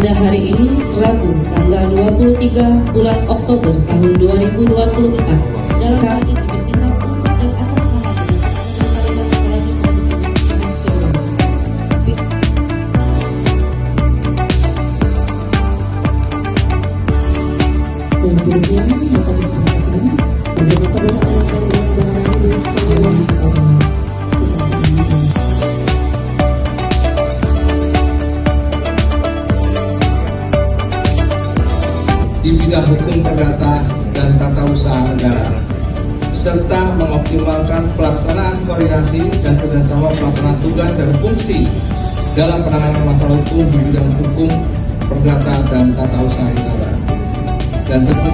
pada hari ini, Rabu, tanggal 23 bulan Oktober tahun 2024, dalam kali ini bertindak untuk dan atas nama di bidang hukum perdata dan tata usaha negara, serta mengoptimalkan pelaksanaan koordinasi dan kerjasama pelaksanaan tugas dan fungsi dalam penanganan masalah hukum di bidang hukum perdata dan tata usaha negara. Dan tentu